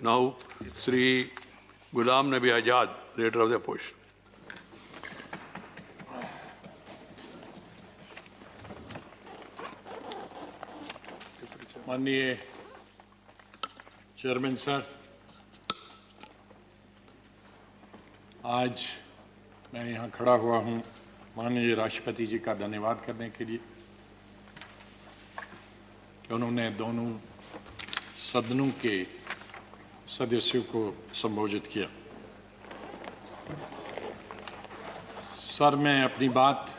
Now, Sri Ghulam Nabi Azad, leader of the opposition. माननीय chairman sir, आज मैं यहाँ खड़ा हुआ हूँ माननीय राष्ट्रपति जी का धन्यवाद करने के लिए कि उन्होंने दोनों सदनों के सदस्यों को संबोधित किया। सर, मैं अपनी बात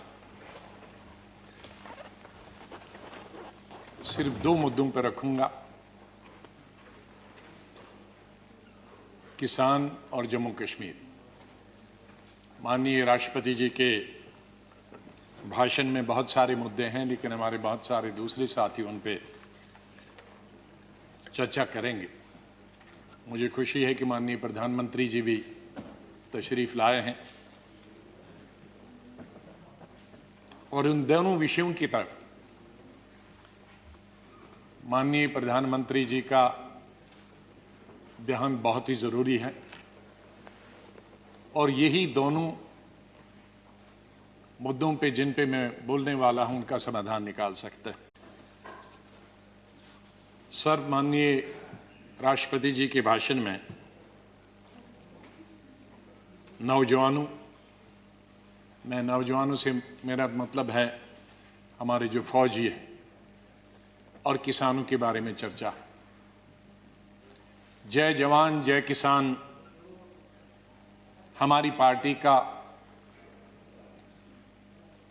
सिर्फ दो मुद्दों पर रखूंगा, किसान और जम्मू कश्मीर। माननीय राष्ट्रपति जी के भाषण में बहुत सारे मुद्दे हैं, लेकिन हमारे बहुत सारे दूसरे साथी उन पे चर्चा करेंगे। मुझे खुशी है कि माननीय प्रधानमंत्री जी भी तशरीफ लाए हैं और उन दोनों विषयों की तरफ माननीय प्रधानमंत्री जी का ध्यान बहुत ही जरूरी है और यही दोनों मुद्दों पे जिन पे मैं बोलने वाला हूं उनका समाधान निकाल सकते हैं। सर, माननीय राष्ट्रपति जी के भाषण में नौजवानों से मेरा मतलब है हमारे जो फौजी है और किसानों के बारे में चर्चा। जय जवान जय किसान हमारी पार्टी का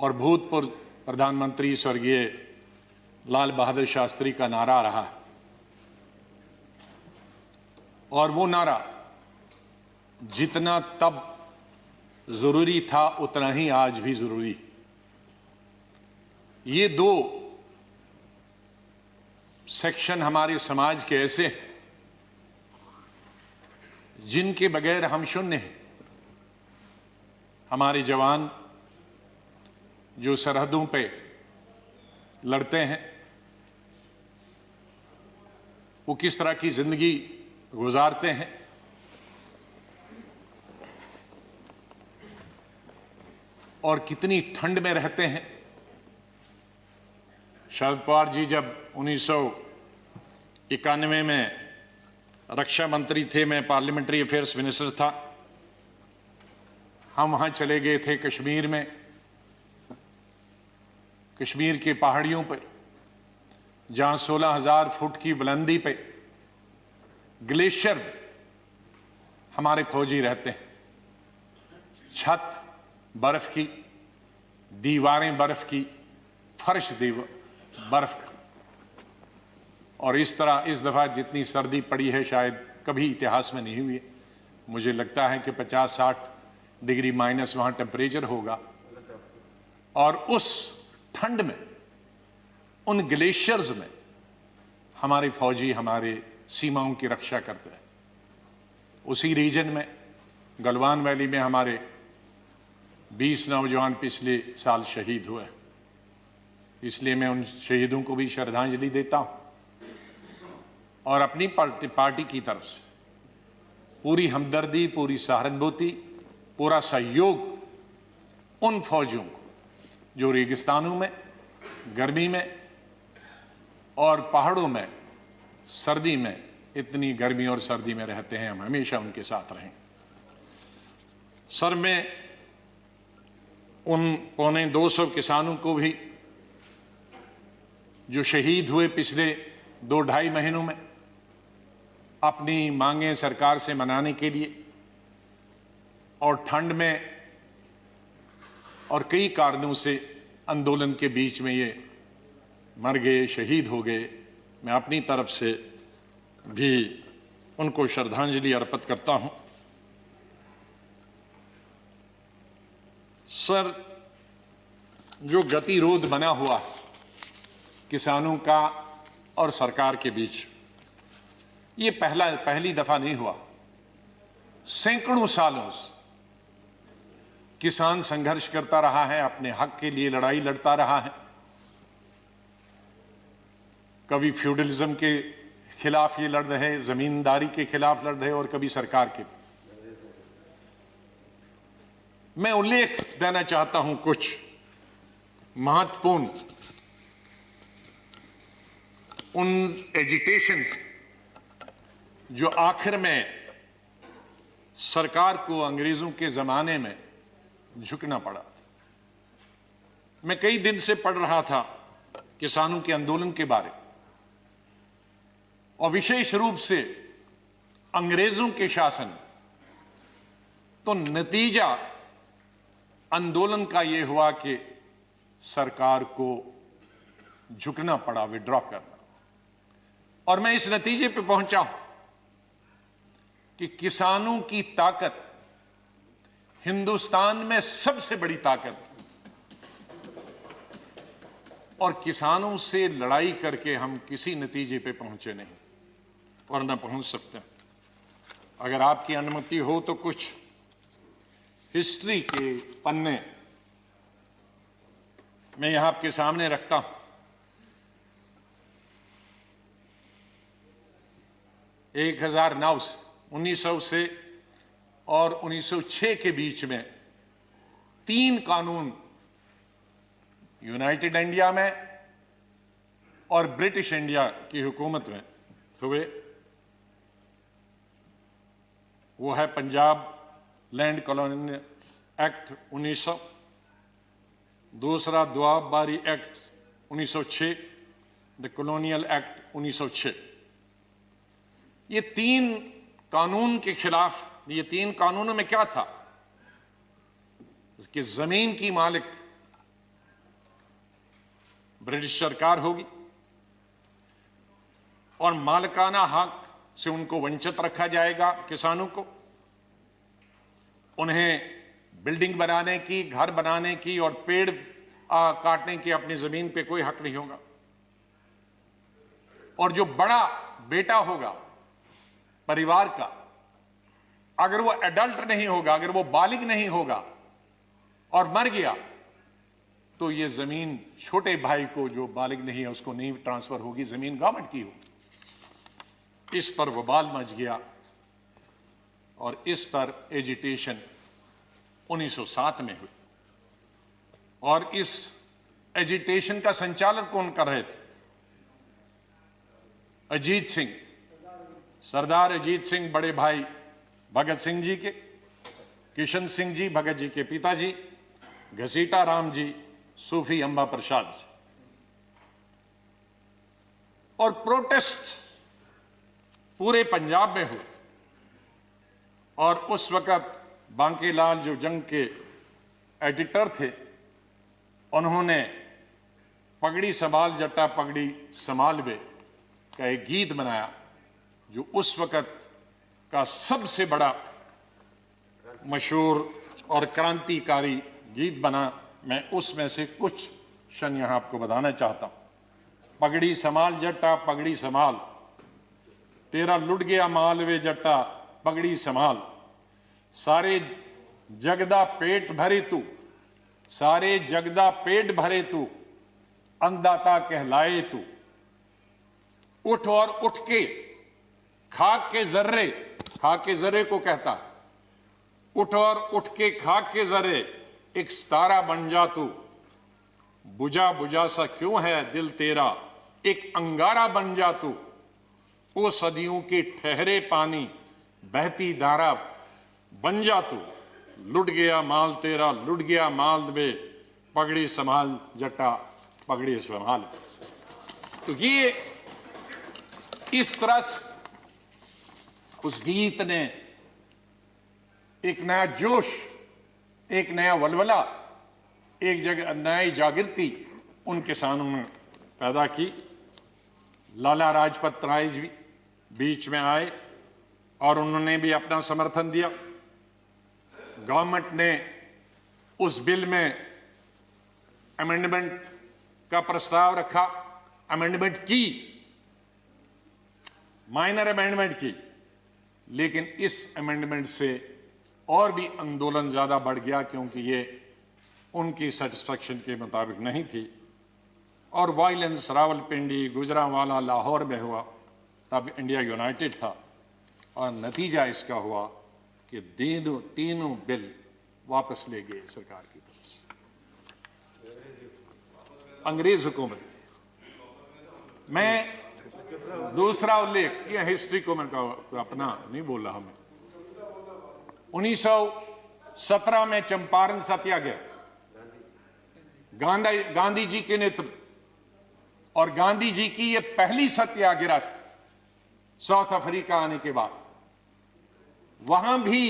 और भूतपूर्व प्रधानमंत्री स्वर्गीय लाल बहादुर शास्त्री का नारा रहा और वो नारा जितना तब जरूरी था उतना ही आज भी जरूरी। ये दो सेक्शन हमारे समाज के ऐसे हैं जिनके बगैर हम शून्य हैं। हमारे जवान जो सरहदों पे लड़ते हैं वो किस तरह की जिंदगी गुजारते हैं, और कितनी ठंड में रहते हैं। शरद पवार जी जब 1991 में रक्षा मंत्री थे, मैं पार्लियामेंट्री अफेयर्स मिनिस्टर था, हम वहां चले गए थे कश्मीर में। कश्मीर के पहाड़ियों पर जहां 16,000 फुट की बुलंदी पे ग्लेशियर हमारे फौजी रहते हैं। छत बर्फ की, दीवारें बर्फ की, फर्श बर्फ का, और इस तरह इस दफा जितनी सर्दी पड़ी है शायद कभी इतिहास में नहीं हुई है। मुझे लगता है कि 50-60 डिग्री माइनस वहां टेम्परेचर होगा, और उस ठंड में उन ग्लेशियर्स में हमारे फौजी हमारे सीमाओं की रक्षा करते हैं। उसी रीजन में गलवान वैली में हमारे 20 नौजवान पिछले साल शहीद हुए, इसलिए मैं उन शहीदों को भी श्रद्धांजलि देता हूं और अपनी पार्टी की तरफ से पूरी हमदर्दी, पूरी सहानुभूति, पूरा सहयोग उन फौजियों को जो रेगिस्तानों में, गर्मी में और पहाड़ों में सर्दी में, इतनी गर्मी और सर्दी में रहते हैं, हम हमेशा उनके साथ रहें। सर, मैं उन 225 किसानों को भी जो शहीद हुए पिछले 2-2.5 महीनों में, अपनी मांगें सरकार से मनाने के लिए और ठंड में और कई कारणों से आंदोलन के बीच में ये मर गए, शहीद हो गए, मैं अपनी तरफ से भी उनको श्रद्धांजलि अर्पित करता हूं। सर, जो गतिरोध बना हुआ किसानों का और सरकार के बीच, ये पहली दफा नहीं हुआ। सैकड़ों सालों से किसान संघर्ष करता रहा है, अपने हक के लिए लड़ाई लड़ता रहा है। कभी फ्यूडलिज्म के खिलाफ ये लड़ रहे, जमींदारी के खिलाफ लड़ रहे और कभी सरकार के। मैं उल्लेख देना चाहता हूं कुछ महत्वपूर्ण उन एजिटेशंस जो आखिर में सरकार को अंग्रेजों के जमाने में झुकना पड़ा था। मैं कई दिन से पढ़ रहा था किसानों के आंदोलन के बारे, और विशेष रूप से अंग्रेजों के शासन। तो नतीजा आंदोलन का यह हुआ कि सरकार को झुकना पड़ा, विड्रॉ करना। और मैं इस नतीजे पे पहुंचा हूं कि किसानों की ताकत हिंदुस्तान में सबसे बड़ी ताकत, और किसानों से लड़ाई करके हम किसी नतीजे पे पहुंचे नहीं और न पहुंच सकते। अगर आपकी अनुमति हो तो कुछ हिस्ट्री के पन्ने मैं यहां आपके सामने रखता हूं। 1900 से और 1906 के बीच में 3 कानून यूनाइटेड इंडिया में और ब्रिटिश इंडिया की हुकूमत में हुए। वो है पंजाब लैंड कॉलोनी एक्ट 1900, दूसरा दुआबबारी एक्ट 1906, द कॉलोनियल एक्ट 1906। ये 3 कानून के खिलाफ, ये 3 कानूनों में क्या था कि जमीन की मालिक ब्रिटिश सरकार होगी और मालिकाना हक से उनको वंचित रखा जाएगा। किसानों को उन्हें बिल्डिंग बनाने की, घर बनाने की और पेड़ काटने की अपनी जमीन पे कोई हक नहीं होगा। और जो बड़ा बेटा होगा परिवार का, अगर वो एडल्ट नहीं होगा, अगर वो बालिग नहीं होगा और मर गया, तो ये जमीन छोटे भाई को जो बालिग नहीं है उसको नहीं ट्रांसफर होगी, जमीन गवर्नमेंट की होगी। इस पर बवाल मच गया और इस पर एजिटेशन 1907 में हुई। और इस एजिटेशन का संचालन कौन कर रहे थे? अजीत सिंह, सरदार अजीत सिंह, बड़े भाई भगत सिंह जी के, किशन सिंह जी भगत जी के पिताजी, घसीटा राम जी, सूफी अंबा प्रसाद जी। और प्रोटेस्ट पूरे पंजाब में हुए। और उस वक्त बांकेलाल जो जंग के एडिटर थे, उन्होंने पगड़ी संभाल जट्टा पगड़ी संभाल वे का एक गीत बनाया जो उस वक्त का सबसे बड़ा मशहूर और क्रांतिकारी गीत बना। मैं उसमें से कुछ क्षण यहां आपको बताना चाहता हूं। पगड़ी संभाल जट्टा पगड़ी संभाल, तेरा लुट गया माल वे जट्टा पगड़ी संभाल, सारे जगदा पेट भरे तू, सारे जगदा पेट भरे तू, अन्नदाता कहलाए तू, उठ और उठ के खाक के जर्रे, खाक के जर्रे को कहता है, उठ और उठ के खाक के जर्रे एक सितारा बन जा तू, बुझा बुझा सा क्यों है दिल तेरा एक अंगारा बन जा तू, ओ सदियों के ठहरे पानी बहती धारा बन जा तू, लुट गया माल तेरा लुट गया माल वे पगड़ी संभाल जट्टा पगड़ी संभाल। तो ये इस तरह से उस गीत ने एक नया जोश, एक नया वलवला, एक जगह नई जागृति उन किसानों में पैदा की। लाला लाजपत राय जी बीच में आए और उन्होंने भी अपना समर्थन दिया। गवर्नमेंट ने उस बिल में अमेंडमेंट का प्रस्ताव रखा, अमेंडमेंट की, माइनर अमेंडमेंट की, लेकिन इस अमेंडमेंट से और भी आंदोलन ज्यादा बढ़ गया क्योंकि ये उनकी सेटिस्फैक्शन के मुताबिक नहीं थी। और वायलेंस रावलपिंडी, गुजरांवाला, लाहौर में हुआ। तब इंडिया यूनाइटेड था, और नतीजा इसका हुआ कि तीनों बिल वापस ले गए सरकार की तरफ से, अंग्रेज हुकूमत। मैं दूसरा उल्लेख, ये हिस्ट्री को मैं अपना नहीं बोल रहा, मैं 1917 में चंपारण सत्याग्रह, गांधी जी के नेतृत्व, और गांधी जी की ये पहली सत्याग्रह थी साउथ अफ्रीका आने के बाद। वहां भी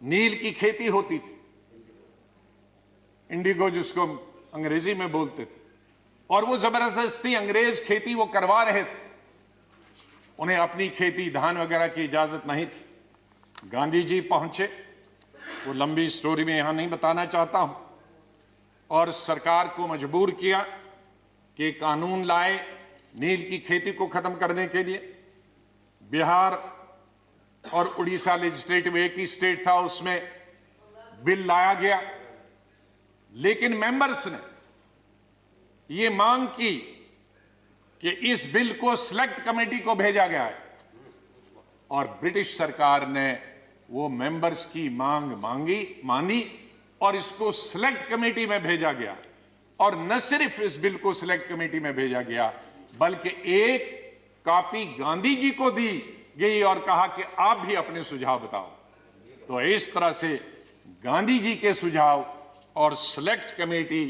नील की खेती होती थी, इंडिगो जिसको अंग्रेजी में बोलते थे, और वो जबरदस्ती अंग्रेज खेती वो करवा रहे थे, उन्हें अपनी खेती धान वगैरह की इजाजत नहीं थी। गांधी जी पहुंचे, वो लंबी स्टोरी में यहां नहीं बताना चाहता हूं, और सरकार को मजबूर किया कि कानून लाए नील की खेती को खत्म करने के लिए। बिहार और उड़ीसा लेजिस्लेटिव एक ही स्टेट था, उसमें बिल लाया गया, लेकिन मेंबर्स ने यह मांग की कि इस बिल को सिलेक्ट कमेटी को भेजा गया है, और ब्रिटिश सरकार ने वो मेंबर्स की मांग मानी और इसको सिलेक्ट कमेटी में भेजा गया। और न सिर्फ इस बिल को सिलेक्ट कमेटी में भेजा गया, बल्कि एक कॉपी गांधी जी को दी गई और कहा कि आप भी अपने सुझाव बताओ। तो इस तरह से गांधी जी के सुझाव और सिलेक्ट कमेटी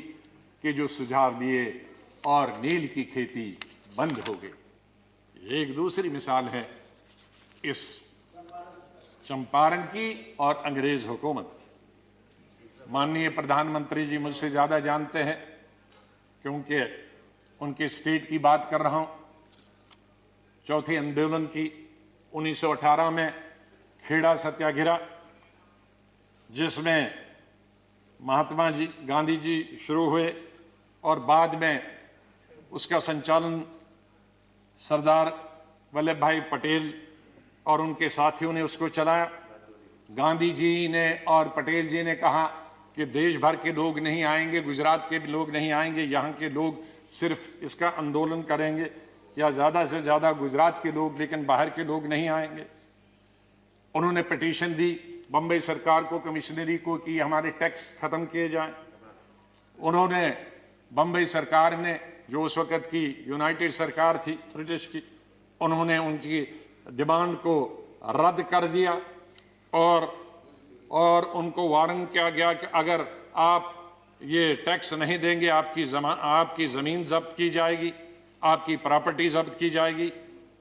के जो सुझाव दिए, और नील की खेती बंद हो गई। एक दूसरी मिसाल है इस चंपारण की और अंग्रेज हुकूमत की। माननीय प्रधानमंत्री जी मुझसे ज्यादा जानते हैं, क्योंकि उनके स्टेट की बात कर रहा हूं। चौथे आंदोलन की 1918 में खेड़ा सत्याग्रह, जिसमें महात्मा जी गांधी जी शुरू हुए, और बाद में उसका संचालन सरदार वल्लभ भाई पटेल और उनके साथियों ने उसको चलाया। गांधी जी ने और पटेल जी ने कहा कि देश भर के लोग नहीं आएंगे, गुजरात के भी लोग नहीं आएंगे, यहाँ के लोग सिर्फ इसका आंदोलन करेंगे, या ज़्यादा से ज़्यादा गुजरात के लोग, लेकिन बाहर के लोग नहीं आएंगे। उन्होंने पिटीशन दी बम्बई सरकार को, कमिश्नरी को, कि हमारे टैक्स खत्म किए जाएं। उन्होंने बम्बई सरकार ने, जो उस वक्त की यूनाइटेड सरकार थी ब्रिटिश की, उन्होंने उनकी डिमांड को रद्द कर दिया, और उनको वार्न किया गया कि अगर आप ये टैक्स नहीं देंगे, आपकी ज़मीन जब्त की जाएगी, आपकी प्रॉपर्टी जब्त की जाएगी,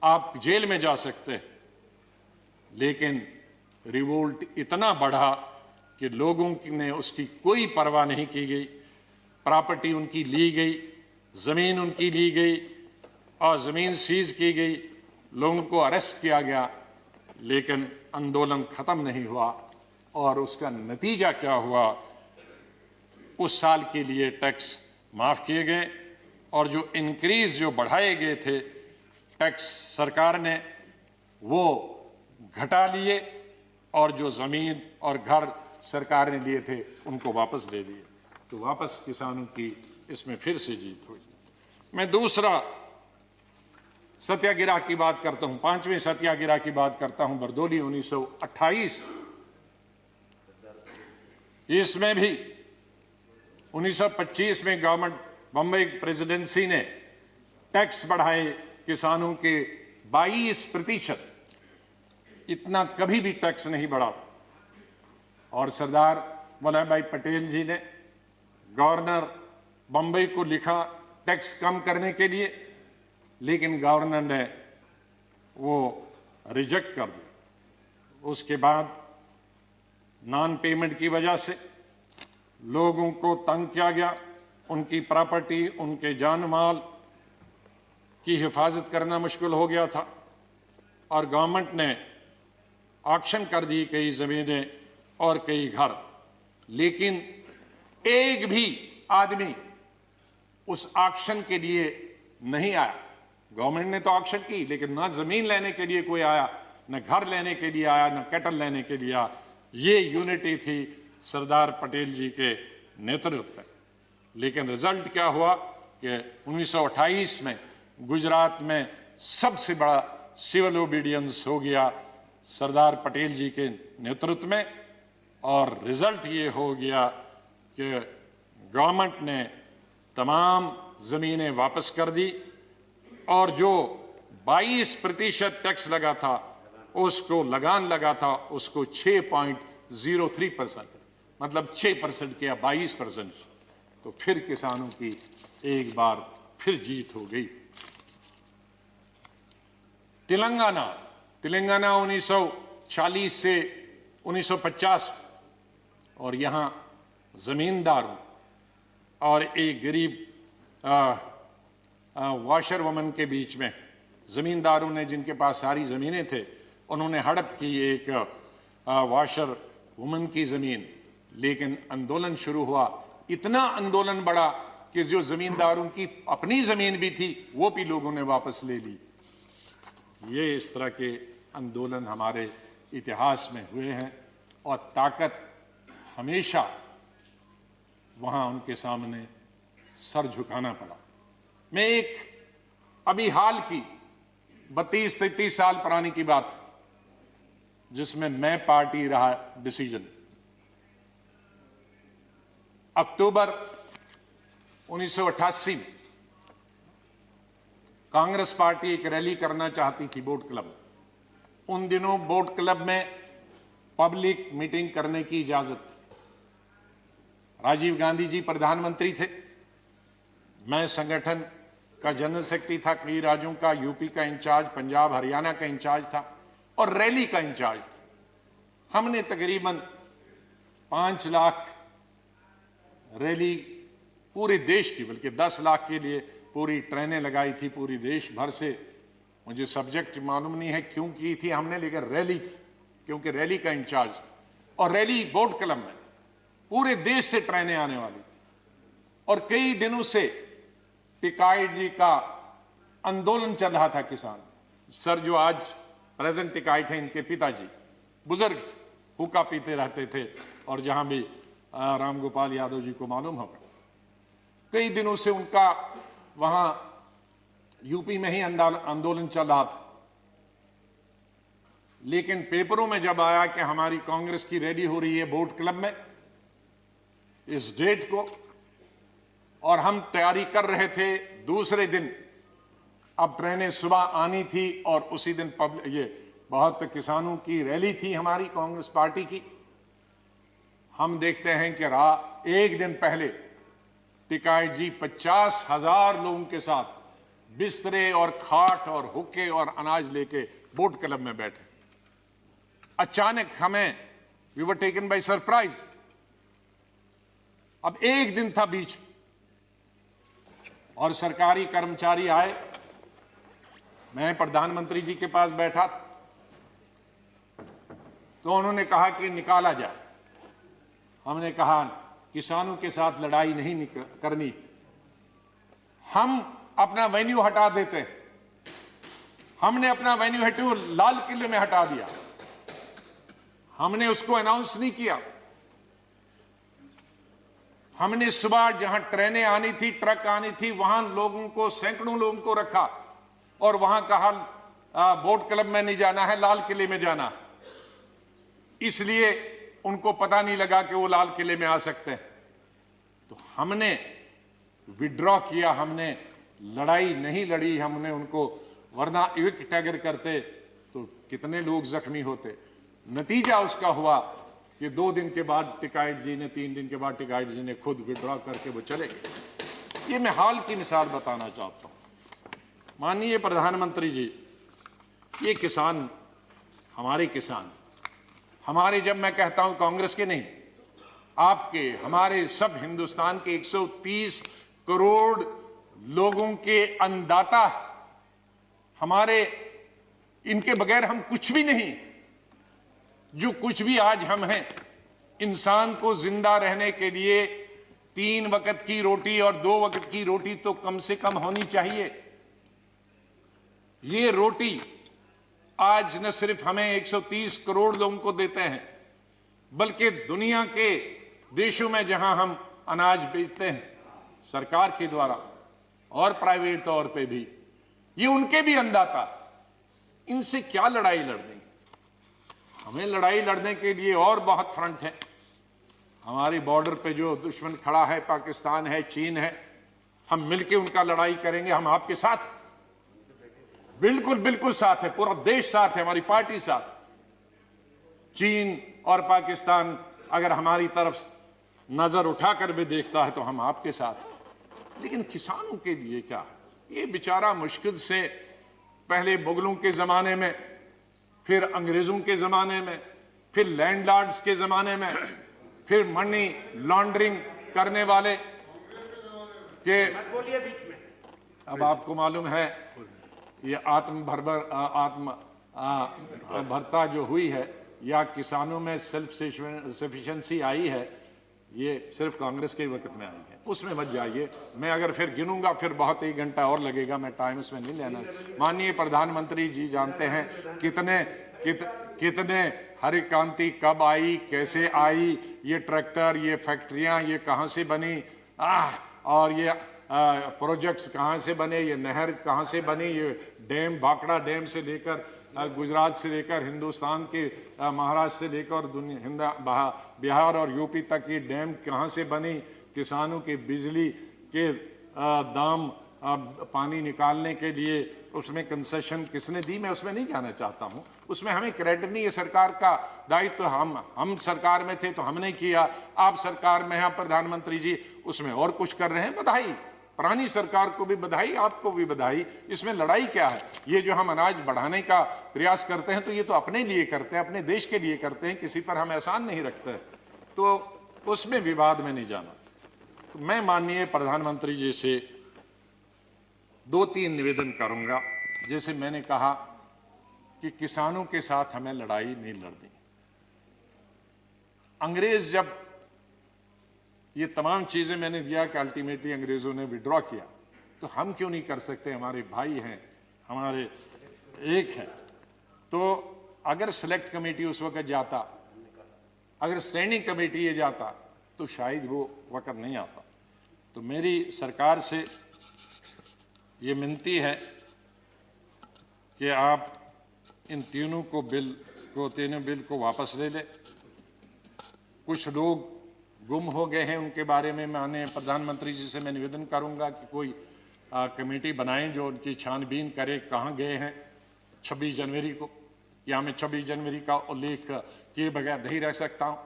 आप जेल में जा सकते हैं। लेकिन रिवोल्ट इतना बढ़ा कि लोगों ने उसकी कोई परवाह नहीं की गई। प्रॉपर्टी उनकी ली गई, ज़मीन उनकी ली गई, और ज़मीन सीज की गई, लोगों को अरेस्ट किया गया, लेकिन आंदोलन ख़त्म नहीं हुआ। और उसका नतीजा क्या हुआ? उस साल के लिए टैक्स माफ़ किए गए, और जो इंक्रीज जो बढ़ाए गए थे टैक्स सरकार ने, वो घटा लिए, और जो ज़मीन और घर सरकार ने लिए थे उनको वापस दे दिए। तो वापस किसानों की इसमें फिर से जीत हुई। मैं दूसरा सत्याग्रह की बात करता हूं, पांचवें सत्याग्रह की बात करता हूं, बरदोली 1928। इसमें भी 1925 में गवर्नमेंट बम्बई प्रेसिडेंसी ने टैक्स बढ़ाए किसानों के 22%। इतना कभी भी टैक्स नहीं बढ़ा था। और सरदार वल्लभ भाई पटेल जी ने गवर्नर बम्बई को लिखा टैक्स कम करने के लिए, लेकिन गवर्नर ने वो रिजेक्ट कर दिया। उसके बाद नॉन पेमेंट की वजह से लोगों को तंग किया गया, उनकी प्रॉपर्टी, उनके जान माल की हिफाजत करना मुश्किल हो गया था, और गवर्नमेंट ने ऑक्शन कर दी कई ज़मीनें और कई घर। लेकिन एक भी आदमी उस ऑक्शन के लिए नहीं आया। गवर्नमेंट ने तो ऑक्शन की, लेकिन ना ज़मीन लेने के लिए कोई आया, न घर लेने के लिए आया, न कैटल लेने के लिए आया। ये यूनिटी थी सरदार पटेल जी के नेतृत्व में। लेकिन रिजल्ट क्या हुआ कि 1928 में गुजरात में सबसे बड़ा सिविल ओबीडियंस हो गया सरदार पटेल जी के नेतृत्व में, और रिजल्ट ये हो गया कि गवर्नमेंट ने तमाम जमीनें वापस कर दी, और जो 22% टैक्स लगा था, उसको लगान लगा था, उसको 6.03%, मतलब 6% किया 22% से। तो फिर किसानों की एक बार फिर जीत हो गई। तेलंगाना 1940 से 1950, और यहां जमींदारों और एक गरीब वॉशर वुमन के बीच में, जमींदारों ने जिनके पास सारी जमीनें थे, उन्होंने हड़प की एक वॉशर वुमन की जमीन, लेकिन आंदोलन शुरू हुआ, इतना आंदोलन बढ़ा कि जो जमींदारों की अपनी जमीन भी थी वो भी लोगों ने वापस ले ली। ये इस तरह के आंदोलन हमारे इतिहास में हुए हैं, और ताकत हमेशा वहां उनके सामने सर झुकाना पड़ा। मैं एक अभी हाल की 32-33 साल पुरानी की बात, जिसमें मैं पार्टी रहा डिसीजन, अक्टूबर 1988 में कांग्रेस पार्टी एक रैली करना चाहती थी बोट क्लब। उन दिनों बोट क्लब में पब्लिक मीटिंग करने की इजाजत, राजीव गांधी जी प्रधानमंत्री थे, मैं संगठन का जनरल सेक्रेटरी था, कई राज्यों का, यूपी का इंचार्ज, पंजाब हरियाणा का इंचार्ज था, और रैली का इंचार्ज था। हमने तकरीबन 5 लाख रैली पूरे देश की, बल्कि 10 लाख के लिए पूरी ट्रेनें लगाई थी पूरी देश भर से। मुझे सब्जेक्ट मालूम नहीं है क्यों की थी हमने, लेकिन रैली थी, क्योंकि रैली का इंचार्ज था, और रैली बोट क्लब में पूरे देश से ट्रेनें आने वाली थी। और कई दिनों से टिकाइट जी का आंदोलन चल रहा था। किसान सर जो आज प्रेजेंट टिकाइट है, इनके पिताजी बुजुर्ग थे, हुक्का पीते रहते थे, और जहां भी राम गोपाल यादव जी को मालूम होगा, कई दिनों से उनका वहां यूपी में ही आंदोलन चल रहा था। लेकिन पेपरों में जब आया कि हमारी कांग्रेस की रैली हो रही है बोट क्लब में इस डेट को, और हम तैयारी कर रहे थे, दूसरे दिन अब ट्रेनें सुबह आनी थी, और उसी दिन ये बहुत किसानों की रैली थी हमारी कांग्रेस पार्टी की। हम देखते हैं कि एक दिन पहले टिकाइट जी 50,000 लोगों के साथ बिस्तरे और खाट और हुक्के और अनाज लेके बोट क्लब में बैठे। अचानक हमें we were taken by surprise. अब एक दिन था बीच, और सरकारी कर्मचारी आए, मैं प्रधानमंत्री जी के पास बैठा था, तो उन्होंने कहा कि निकाला जाए। हमने कहा किसानों के साथ लड़ाई नहीं करनी, हम अपना वेन्यू हटा देते हैं। हमने अपना वेन्यू हटो लाल किले में हटा दिया, हमने उसको अनाउंस नहीं किया। हमने सुबह जहां ट्रेनें आनी थी, ट्रक आनी थी, वहां लोगों को, सैकड़ों लोगों को रखा, और वहां कहा बोट क्लब में नहीं जाना है, लाल किले में जाना। इसलिए उनको पता नहीं लगा कि वो लाल किले में आ सकते हैं। तो हमने विड्रॉ किया, हमने लड़ाई नहीं लड़ी हमने उनको, वरना एक टैगर करते तो कितने लोग जख्मी होते। नतीजा उसका हुआ कि 2 दिन के बाद टिकाइट जी ने, 3 दिन के बाद टिकाइट जी ने खुद विड्रॉ करके वो चले गए। ये मैं हाल की मिसाल बताना चाहता हूं। माननीय प्रधानमंत्री जी, ये किसान, हमारे किसान, हमारे, जब मैं कहता हूं कांग्रेस के नहीं, आपके, हमारे, सब हिंदुस्तान के 130 करोड़ लोगों के अन्नदाता, हमारे, इनके बगैर हम कुछ भी नहीं। जो कुछ भी आज हम हैं, इंसान को जिंदा रहने के लिए 3 वक्त की रोटी और 2 वक्त की रोटी तो कम से कम होनी चाहिए। ये रोटी आज न सिर्फ हमें 130 करोड़ लोगों को देते हैं, बल्कि दुनिया के देशों में जहां हम अनाज बेचते हैं सरकार के द्वारा और प्राइवेट तौर पे भी, ये उनके भी अंदाता। इनसे क्या लड़ाई लड़नी? हमें लड़ाई लड़ने के लिए और बहुत फ्रंट है। हमारी बॉर्डर पे जो दुश्मन खड़ा है, पाकिस्तान है, चीन है, हम मिलके उनका लड़ाई करेंगे। हम आपके साथ, बिल्कुल बिल्कुल साथ है, पूरा देश साथ है, हमारी पार्टी साथ। चीन और पाकिस्तान अगर हमारी तरफ नजर उठाकर भी देखता है तो हम आपके साथ। लेकिन किसानों के लिए क्या? ये बेचारा मुश्किल से पहले मुगलों के जमाने में, फिर अंग्रेजों के जमाने में, फिर लैंडलॉर्ड्स के जमाने में, फिर मनी लॉन्ड्रिंग करने वाले के, अब आपको मालूम है ये भरता जो हुई है या किसानों में सेल्फ सफिशिएंसी आई है, ये सिर्फ कांग्रेस के वक्त में आई है। उसमें मत जाइए, मैं अगर फिर गिनूंगा फिर बहुत 1 घंटा और लगेगा, मैं टाइम उसमें नहीं लेना। माननीय प्रधानमंत्री जी जानते हैं कितने हरित क्रांति कब आई, कैसे आई, ये ट्रैक्टर, ये फैक्ट्रियां, ये कहां से बनी, और ये प्रोजेक्ट्स कहां से बने, ये नहर कहां से बनी, ये डैम, भाखड़ा डैम से लेकर गुजरात से लेकर हिंदुस्तान के महाराष्ट्र से लेकर बिहार और यूपी तक ये डैम कहां से बनी, किसानों की बिजली के दाम, पानी निकालने के लिए उसमें कंसेशन किसने दी, मैं उसमें नहीं जाना चाहता हूं। उसमें हमें क्रेडिट नहीं है, सरकार का दायित्व। हम सरकार में थे तो हमने किया, आप सरकार में हैं, आप प्रधानमंत्री जी उसमें और कुछ कर रहे हैं। बधाई, पुरानी सरकार को भी बधाई, आपको भी बधाई। इसमें लड़ाई क्या है? ये जो हम अनाज बढ़ाने का प्रयास करते हैं तो ये तो अपने लिए करते हैं, अपने देश के लिए करते हैं, किसी पर हम एहसान नहीं रखते, तो उसमें विवाद में नहीं जाना। तो मैं माननीय प्रधानमंत्री जी से 2-3 निवेदन करूंगा। जैसे मैंने कहा कि किसानों के साथ हमें लड़ाई नहीं लड़नी। अंग्रेज जब ये तमाम चीजें मैंने दिया कि अल्टीमेटली अंग्रेजों ने विड्रॉ किया, तो हम क्यों नहीं कर सकते? हमारे भाई हैं, हमारे एक है। तो अगर सेलेक्ट कमेटी उस वक्त जाता, अगर स्टैंडिंग कमेटी ये जाता, तो शायद वो वक्त नहीं आता। तो मेरी सरकार से ये विनती है कि आप इन तीनों बिल को वापस ले लें। कुछ लोग गुम हो गए हैं, उनके बारे में माननीय प्रधानमंत्री जी से मैं निवेदन करूंगा कि कोई कमेटी बनाएं जो उनकी छानबीन करे, कहाँ गए हैं 26 जनवरी को। या मैं 26 जनवरी का उल्लेख किए बगैर नहीं रह सकता हूं।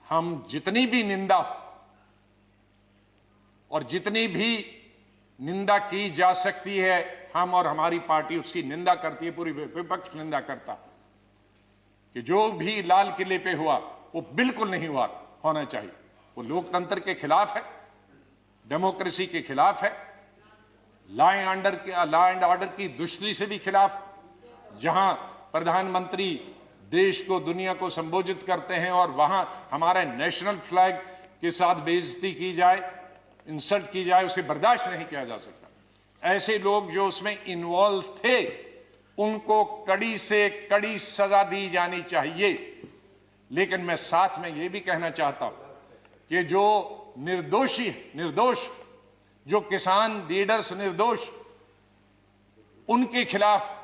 हम जितनी भी निंदा और जितनी भी निंदा की जा सकती है, हम और हमारी पार्टी उसकी निंदा करती है, पूरी विपक्ष निंदा करता कि जो भी लाल किले पे हुआ वो बिल्कुल नहीं होना चाहिए। वो लोकतंत्र के खिलाफ है, डेमोक्रेसी के खिलाफ है, लॉ एंड ऑर्डर की दुश्मनी से भी खिलाफ। जहां प्रधानमंत्री देश को, दुनिया को संबोधित करते हैं और वहां हमारे नेशनल फ्लैग के साथ बेइज्जती की जाए, इंसल्ट की जाए, उसे बर्दाश्त नहीं किया जा सकता। ऐसे लोग जो उसमें इन्वॉल्व थे उनको कड़ी से कड़ी सजा दी जानी चाहिए। लेकिन मैं साथ में यह भी कहना चाहता हूं कि जो निर्दोष जो किसान लीडर्स निर्दोष, उनके खिलाफ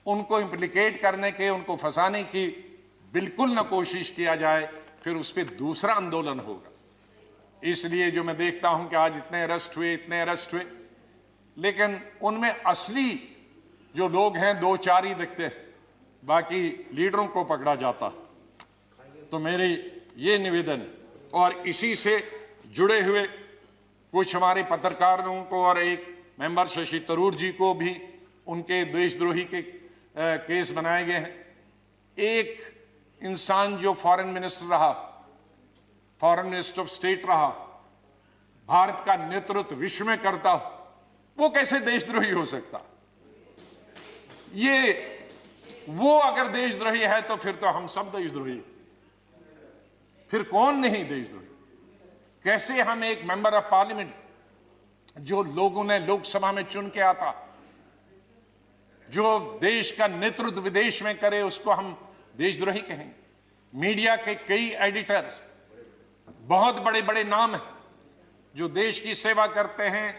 उनको इंप्लीकेट करने के, उनको फंसाने की बिल्कुल ना कोशिश किया जाए, फिर उस पर दूसरा आंदोलन होगा। इसलिए जो मैं देखता हूं कि आज इतने अरेस्ट हुए, लेकिन उनमें असली जो लोग हैं 2-4 ही दिखते हैं, बाकी लीडरों को पकड़ा जाता। तो मेरी ये निवेदन है। और इसी से जुड़े हुए कुछ हमारे पत्रकारों को और एक मेंबर शशि थरूर जी को भी उनके देशद्रोही के केस बनाए गए हैं। एक इंसान जो फॉरेन मिनिस्टर रहा, फॉरेन मिनिस्टर ऑफ स्टेट रहा, भारत का नेतृत्व विश्व में करता, वो कैसे देशद्रोही हो सकता? वो अगर देशद्रोही है तो फिर तो हम सब देशद्रोही, फिर कौन नहीं देशद्रोही? कैसे हम एक मेंबर ऑफ पार्लियामेंट जो लोगों ने लोकसभा में चुन के आता, जो देश का नेतृत्व विदेश में करे, उसको हम देशद्रोही कहेंगे? मीडिया के कई एडिटर्स, बहुत बड़े बड़े नाम हैं जो देश की सेवा करते हैं,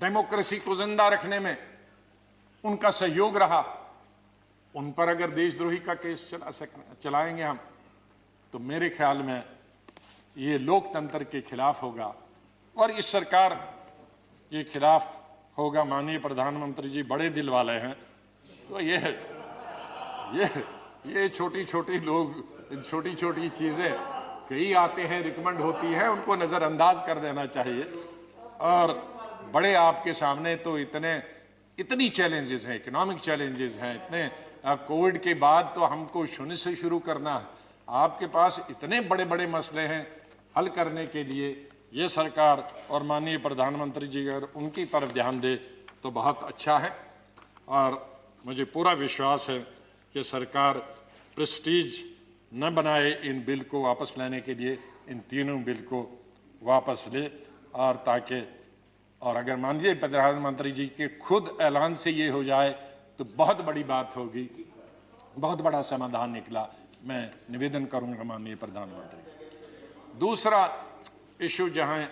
डेमोक्रेसी को जिंदा रखने में उनका सहयोग रहा, उन पर अगर देशद्रोही का केस चलाएंगे हम, तो मेरे ख्याल में ये लोकतंत्र के खिलाफ होगा और इस सरकार के खिलाफ होगा। माननीय प्रधानमंत्री जी बड़े दिल वाले हैं, तो ये छोटी छोटी लोग, छोटी छोटी चीजें कई आते हैं, रिकमेंड होती है, उनको नजरअंदाज कर देना चाहिए। और बड़े आपके सामने तो इतनी चैलेंजेस हैं, इकोनॉमिक चैलेंजेस हैं, इतने कोविड के बाद तो हमको शून्य से शुरू करना है। आपके पास इतने बड़े बड़े मसले हैं हल करने के लिए। ये सरकार और माननीय प्रधानमंत्री जी अगर उनकी तरफ ध्यान दे तो बहुत अच्छा है। और मुझे पूरा विश्वास है कि सरकार प्रेस्टीज न बनाए इन बिल को वापस लेने के लिए, इन तीनों बिल को वापस ले, और ताकि और अगर माननीय प्रधानमंत्री जी के खुद ऐलान से ये हो जाए तो बहुत बड़ी बात होगी, बहुत बड़ा समाधान निकला। मैं निवेदन करूंगा माननीय प्रधानमंत्री। दूसरा इशू जहां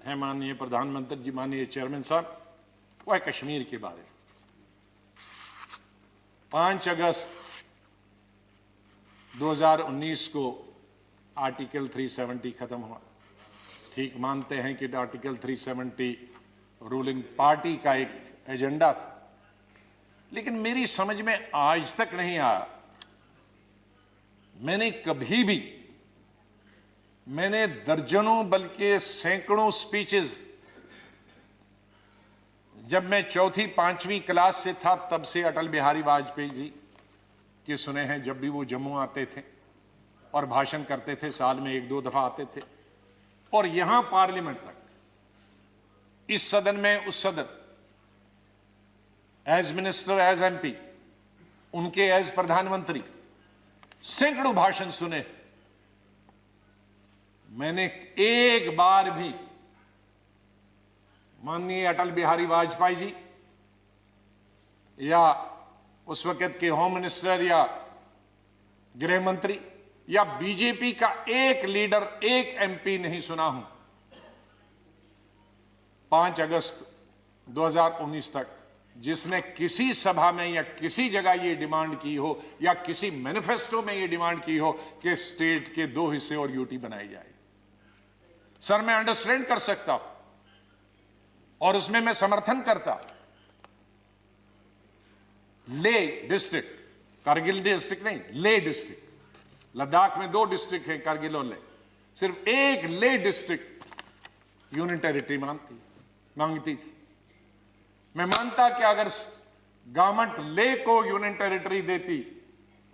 है माननीय प्रधानमंत्री जी, माननीय चेयरमैन साहब, वो है कश्मीर के बारे में। 5 अगस्त 2019 को आर्टिकल 370 खत्म हुआ। ठीक मानते हैं कि आर्टिकल 370 रूलिंग पार्टी का एक एजेंडा था, लेकिन मेरी समझ में आज तक नहीं आया। मैंने दर्जनों बल्कि सैकड़ों स्पीचेस जब मैं 4वीं 5वीं क्लास से था तब से अटल बिहारी वाजपेयी जी के सुने हैं। जब भी वो जम्मू आते थे और भाषण करते थे, साल में 1-2 दफा आते थे, और यहां पार्लियामेंट तक, इस सदन में उस सदन, एज मिनिस्टर, एज एमपी, उनके एज प्रधानमंत्री, सैकड़ों भाषण सुने। मैंने एक बार भी माननीय अटल बिहारी वाजपेयी जी या उस वक्त के होम मिनिस्टर या गृह मंत्री या बीजेपी का एक लीडर, एक एमपी नहीं सुना हूं 5 अगस्त 2019 तक जिसने किसी सभा में या किसी जगह ये डिमांड की हो या किसी मैनिफेस्टो में ये डिमांड की हो कि स्टेट के 2 हिस्से और यूटी बनाई जाए। सर, मैं अंडरस्टैंड कर सकता हूं और उसमें मैं समर्थन करता। ले डिस्ट्रिक्ट, कारगिल डिस्ट्रिक्ट नहीं, ले डिस्ट्रिक्ट, लद्दाख में 2 डिस्ट्रिक्ट हैं, कारगिल और ले, सिर्फ एक ले डिस्ट्रिक्ट यूनियन टेरिटरी मांगती थी। मैं मानता कि अगर गवर्नमेंट ले को यूनियन टेरिटरी देती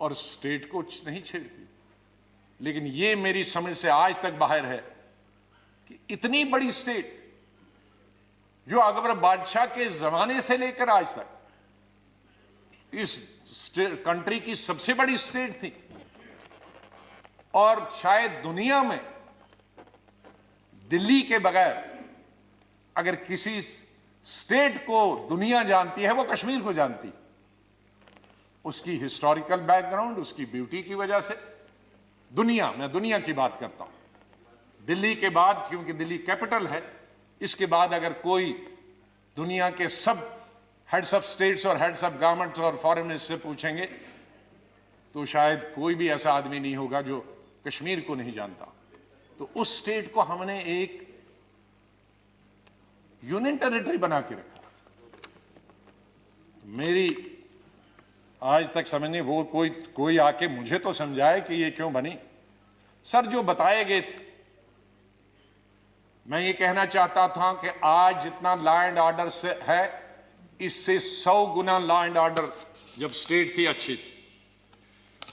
और स्टेट को नहीं छेड़ती, लेकिन ये मेरी समझ से आज तक बाहर है कि इतनी बड़ी स्टेट जो अकबर बादशाह के जमाने से लेकर आज तक इस कंट्री की सबसे बड़ी स्टेट थी, और शायद दुनिया में दिल्ली के बगैर अगर किसी स्टेट को दुनिया जानती है वो कश्मीर को जानती। उसकी हिस्टोरिकल बैकग्राउंड, उसकी ब्यूटी की वजह से मैं दुनिया की बात करता हूं। दिल्ली के बाद, क्योंकि दिल्ली कैपिटल है, इसके बाद अगर कोई दुनिया के सब हेड्स ऑफ स्टेट्स और हेड्स ऑफ गवर्नमेंट्स और फॉरेन मिनिस्टर पूछेंगे तो शायद कोई भी ऐसा आदमी नहीं होगा जो कश्मीर को नहीं जानता। तो उस स्टेट को हमने एक यूनियन टेरिटरी बना के रखा। मेरी आज तक समझने वो कोई आके मुझे तो समझाए कि ये क्यों बनी। सर, जो बताए गए थे, मैं ये कहना चाहता था कि आज जितना लॉ एंड ऑर्डर से है, इससे 100 गुना लॉ एंड ऑर्डर जब स्टेट थी अच्छी थी।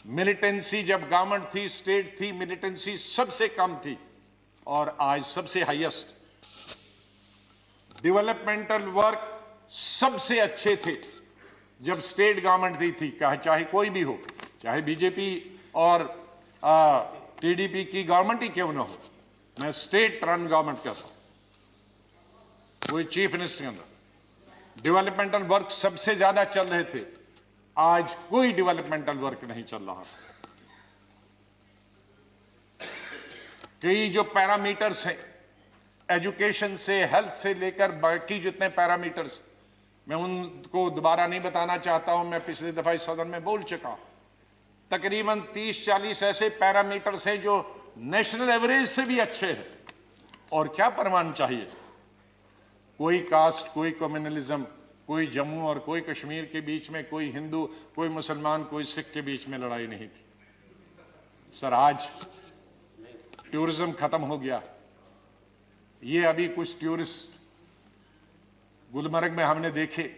मिलिटेंसी जब गवर्नमेंट थी, स्टेट थी, मिलिटेंसी सबसे कम थी, और आज सबसे हाईएस्ट। डेवलपमेंटल वर्क सबसे अच्छे थे जब स्टेट गवर्नमेंट थी, चाहे कोई भी हो, चाहे बीजेपी और टीडीपी की गवर्नमेंट ही क्यों ना हो। मैं स्टेट रन गवर्नमेंट कहता हूं, कोई चीफ मिनिस्टर के अंदर डेवलपमेंटल वर्क सबसे ज्यादा चल रहे थे। आज कोई डेवलपमेंटल वर्क नहीं चल रहा। कई जो पैरामीटर्स हैं, एजुकेशन से, हेल्थ से लेकर बाकी जितने पैरामीटर्स, मैं उनको दोबारा नहीं बताना चाहता हूं, मैं पिछली दफा इस सदन में बोल चुका हूं। तकरीबन 30-40 ऐसे पैरामीटर्स हैं जो नेशनल एवरेज से भी अच्छे हैं। और क्या प्रमाण चाहिए? कोई कास्ट, कोई कम्युनलिज्म, कोई जम्मू और कोई कश्मीर के बीच में, कोई हिंदू, कोई मुसलमान, कोई सिख के बीच में लड़ाई नहीं थी। सर, आज टूरिज्म खत्म हो गया। ये अभी कुछ टूरिस्ट गुलमर्ग में हमने देखे,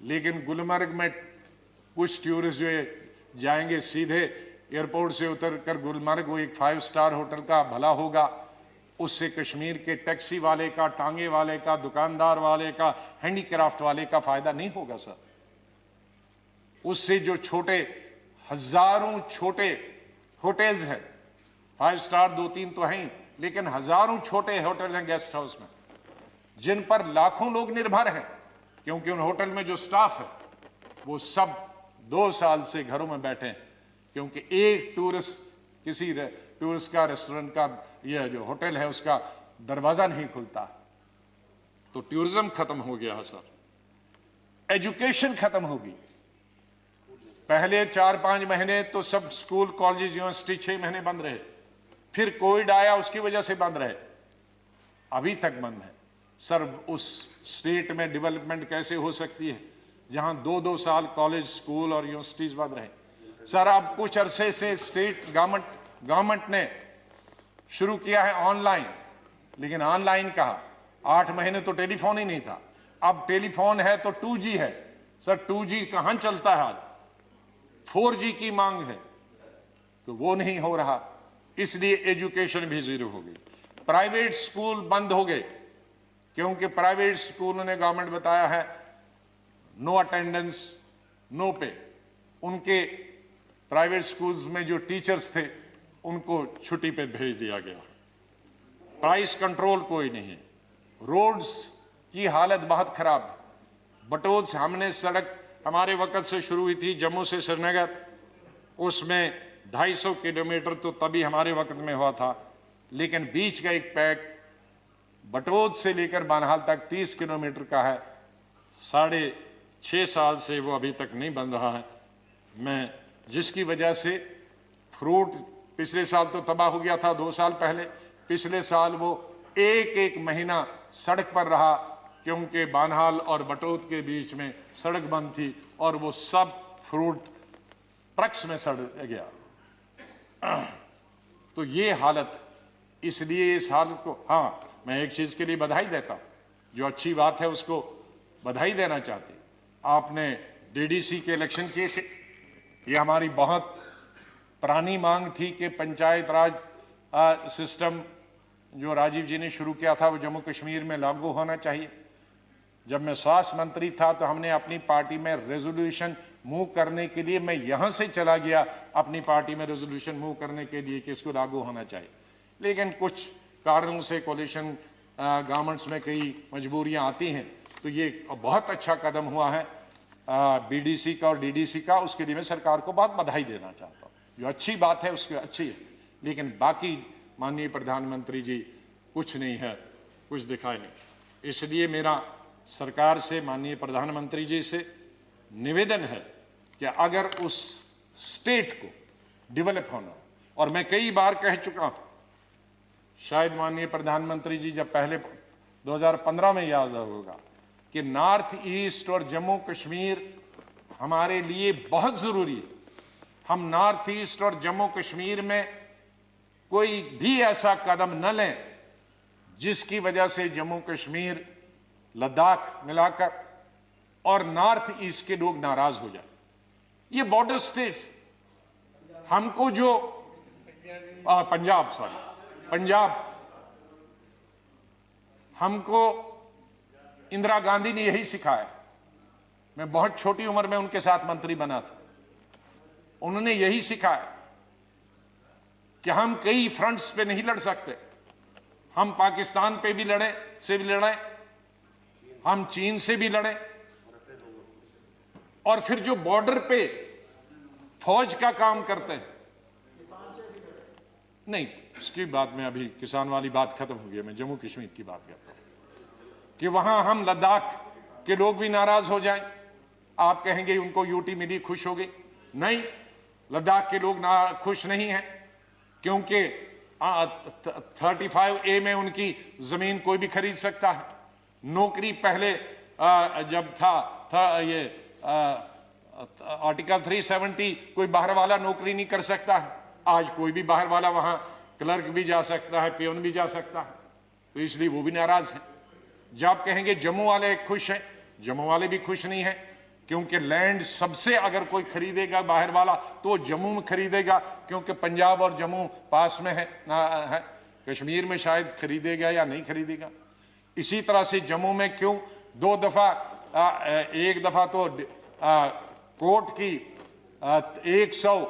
लेकिन गुलमर्ग में कुछ टूरिस्ट जो जाएंगे सीधे एयरपोर्ट से उतरकर गुलमर्ग, वो एक 5 स्टार होटल का भला होगा, उससे कश्मीर के टैक्सी वाले का, टांगे वाले का, दुकानदार वाले का, हैंडीक्राफ्ट वाले का फायदा नहीं होगा सर। उससे जो छोटे, हजारों छोटे होटल्स हैं, 5 स्टार 2-3 तो हैं, लेकिन हजारों छोटे होटल हैं गेस्ट हाउस में, जिन पर लाखों लोग निर्भर हैं, क्योंकि उन होटल में जो स्टाफ है वो सब 2 साल से घरों में बैठे हैं, क्योंकि एक टूरिस्ट, किसी टूरिस्ट का, रेस्टोरेंट का, यह जो होटल है उसका दरवाजा नहीं खुलता। तो टूरिज्म खत्म हो गया है सर। एजुकेशन खत्म होगी। पहले 4-5 महीने तो सब स्कूल, कॉलेज, यूनिवर्सिटी 6 महीने बंद रहे, फिर कोविड आया, उसकी वजह से बंद रहे, अभी तक बंद है सर। उस स्टेट में डेवलपमेंट कैसे हो सकती है जहां 2-2 साल कॉलेज, स्कूल और यूनिवर्सिटीज बंद रहे? सर, अब कुछ अरसे से स्टेट गवर्नमेंट ने शुरू किया है ऑनलाइन, लेकिन ऑनलाइन कहा, 8 महीने तो टेलीफोन ही नहीं था, अब टेलीफोन है तो 2G है सर। 2G कहां चलता है आज? 4G की मांग है, तो वो नहीं हो रहा, इसलिए एजुकेशन भी जीरो हो गई। प्राइवेट स्कूल बंद हो गए, क्योंकि प्राइवेट स्कूलों ने गवर्नमेंट बताया है नो अटेंडेंस, नो पे। उनके प्राइवेट स्कूल्स में जो टीचर्स थे उनको छुट्टी पे भेज दिया गया। प्राइस कंट्रोल कोई नहीं है। रोड्स की हालत बहुत खराब है। बटोल से हमने सड़क हमारे वक्त से शुरू हुई थी, जम्मू से श्रीनगर, उसमें 250 किलोमीटर तो तभी हमारे वक्त में हुआ था, लेकिन बीच का एक पैक बटोद से लेकर बानहाल तक 30 किलोमीटर का है, 6.5 साल से वो अभी तक नहीं बन रहा है। जिसकी वजह से फ्रूट पिछले साल तो तबाह हो गया था, 2 साल पहले, पिछले साल वो एक महीना सड़क पर रहा, क्योंकि बानहाल और बटोद के बीच में सड़क बंद थी और वो सब फ्रूट ट्रक्स में सड़ गया। तो ये हालत, इसलिए इस हालत को, हाँ, मैं एक चीज के लिए बधाई देता हूं, जो अच्छी बात है उसको बधाई देना चाहते। आपने DDC के इलेक्शन किए थे। ये हमारी बहुत पुरानी मांग थी कि पंचायत राज सिस्टम जो राजीव जी ने शुरू किया था वो जम्मू कश्मीर में लागू होना चाहिए। जब मैं स्वास्थ्य मंत्री था तो हमने अपनी पार्टी में रेजोल्यूशन मूव करने के लिए, मैं यहां से चला गया अपनी पार्टी में रेजोल्यूशन मूव करने के लिए कि इसको लागू होना चाहिए, लेकिन कुछ कारणों से कोalition गवर्नमेंट्स में कई मजबूरियां आती हैं। तो ये बहुत अच्छा कदम हुआ है BDC का और DDC का, उसके लिए मैं सरकार को बहुत बधाई देना चाहता हूँ। जो अच्छी बात है उसकी अच्छी है, लेकिन बाकी माननीय प्रधानमंत्री जी कुछ नहीं है, कुछ दिखाई नहीं। इसलिए मेरा सरकार से, माननीय प्रधानमंत्री जी से निवेदन है कि अगर उस स्टेट को डेवलप होना, और मैं कई बार कह चुका हूं, शायद माननीय प्रधानमंत्री जी जब पहले 2015 में याद होगा कि नॉर्थ ईस्ट और जम्मू कश्मीर हमारे लिए बहुत जरूरी है। हम नॉर्थ ईस्ट और जम्मू कश्मीर में कोई भी ऐसा कदम न लें जिसकी वजह से जम्मू कश्मीर, लद्दाख मिलाकर और नॉर्थ ईस्ट के लोग नाराज हो जाए। ये बॉर्डर स्टेट्स, हमको जो पंजाब, हमको इंदिरा गांधी ने यही सिखाया। मैं बहुत छोटी उम्र में उनके साथ मंत्री बना था। उन्होंने यही सिखाया कि हम कई फ्रंट्स पे नहीं लड़ सकते। हम पाकिस्तान पे भी लड़े, हम चीन से भी लड़े, और फिर जो बॉर्डर पे फौज का काम करते हैं, नहीं, उसकी बात में अभी किसान वाली बात खत्म हो गई, मैं जम्मू कश्मीर की बात करता हूं कि वहां हम लद्दाख के लोग भी नाराज हो जाएं। आप कहेंगे उनको यूटी मिली, खुश हो गई। नहीं, लद्दाख के लोग ना खुश नहीं हैं, क्योंकि 35A में उनकी जमीन कोई भी खरीद सकता है। नौकरी पहले जब था ये आर्टिकल 370, कोई बाहर वाला नौकरी नहीं कर सकता है। आज कोई भी बाहर वाला वहां क्लर्क भी जा सकता है, पियोन भी जा सकता है, तो इसलिए वो भी नाराज हैं। जब आप कहेंगे जम्मू वाले खुश हैं, जम्मू वाले भी खुश नहीं हैं, क्योंकि लैंड सबसे अगर कोई खरीदेगा बाहर वाला तो वो जम्मू में खरीदेगा, क्योंकि पंजाब और जम्मू पास में है है। कश्मीर में शायद खरीदेगा या नहीं खरीदेगा। इसी तरह से जम्मू में क्यों 2 दफा, एक दफा तो कोर्ट की 100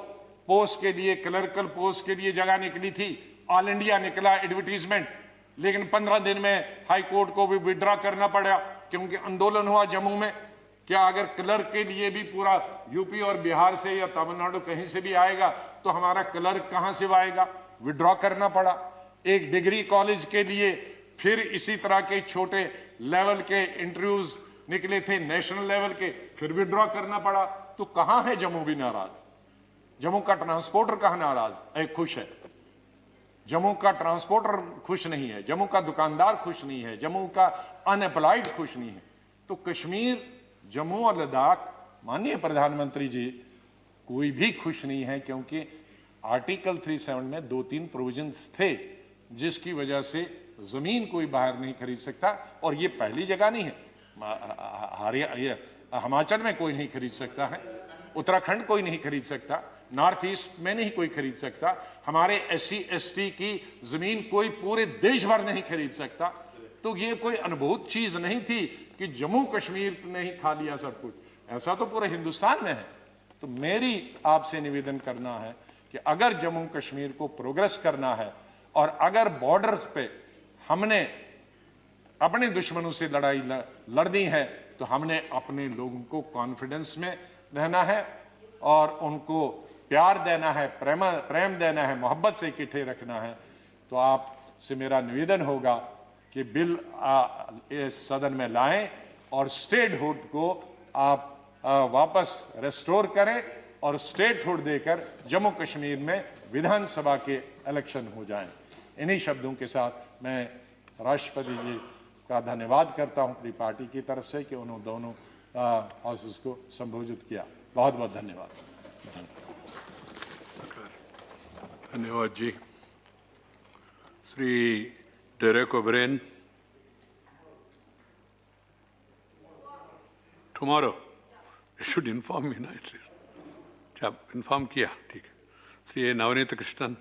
पोस्ट के लिए, क्लर्कल पोस्ट के लिए जगह निकली थी, ऑल इंडिया निकला एडवर्टीजमेंट, लेकिन 15 दिन में हाई कोर्ट को भी विड्रॉ करना पड़ा, क्योंकि आंदोलन हुआ जम्मू में। क्या अगर क्लर्क के लिए भी पूरा यूपी और बिहार से या तमिलनाडु कहीं से भी आएगा तो हमारा क्लर्क कहां से आएगा? विड्रॉ करना पड़ा। एक डिग्री कॉलेज के लिए फिर इसी तरह के छोटे लेवल के इंटरव्यूज निकले थे, नेशनल लेवल के, फिर विड्रॉ करना पड़ा। तो कहां है जम्मू भी नाराज? जम्मू का ट्रांसपोर्टर कहां नाराज खुश है? जम्मू का ट्रांसपोर्टर खुश नहीं है, जम्मू का दुकानदार खुश नहीं है, जम्मू का अनएम्प्लॉयड खुश नहीं है। तो कश्मीर, जम्मू और लद्दाख, माननीय प्रधानमंत्री जी, कोई भी खुश नहीं है, क्योंकि आर्टिकल 37 में 2-3 प्रोविजंस थे जिसकी वजह से जमीन कोई बाहर नहीं खरीद सकता। और ये पहली जगह नहीं है, हिमाचल में कोई नहीं खरीद सकता है, उत्तराखंड कोई नहीं खरीद सकता, नॉर्थ ईस्ट में नहीं कोई खरीद सकता, हमारे SC ST की जमीन कोई पूरे देश भर नहीं खरीद सकता। तो ये कोई अनुभूत चीज नहीं थी कि जम्मू कश्मीर ने ही खा लिया सब कुछ, ऐसा तो पूरे हिंदुस्तान में है। तो मेरी आपसे निवेदन करना है कि अगर जम्मू कश्मीर को प्रोग्रेस करना है और अगर बॉर्डर्स पे हमने अपने दुश्मनों से लड़ाई लड़नी है, तो हमने अपने लोगों को कॉन्फिडेंस में रहना है और उनको प्यार देना है, प्रेम देना है, मोहब्बत से इकट्ठे रखना है। तो आपसे मेरा निवेदन होगा कि बिल इस सदन में लाएं और स्टेटहुड को आप वापस रेस्टोर करें और स्टेटहुड देकर जम्मू कश्मीर में विधानसभा के इलेक्शन हो जाएं। इन्हीं शब्दों के साथ मैं राष्ट्रपति जी का धन्यवाद करता हूं अपनी पार्टी की तरफ से कि उन्होंने दोनों हाउसेस को संबोधित किया। बहुत बहुत धन्यवाद। धन्यवाद जी। Shri Derek O'Brien, tomorrow they should inform me, ना एटलीस्ट। अच्छा, इन्फॉर्म किया, ठीक है। श्री नवनीत कृष्णन।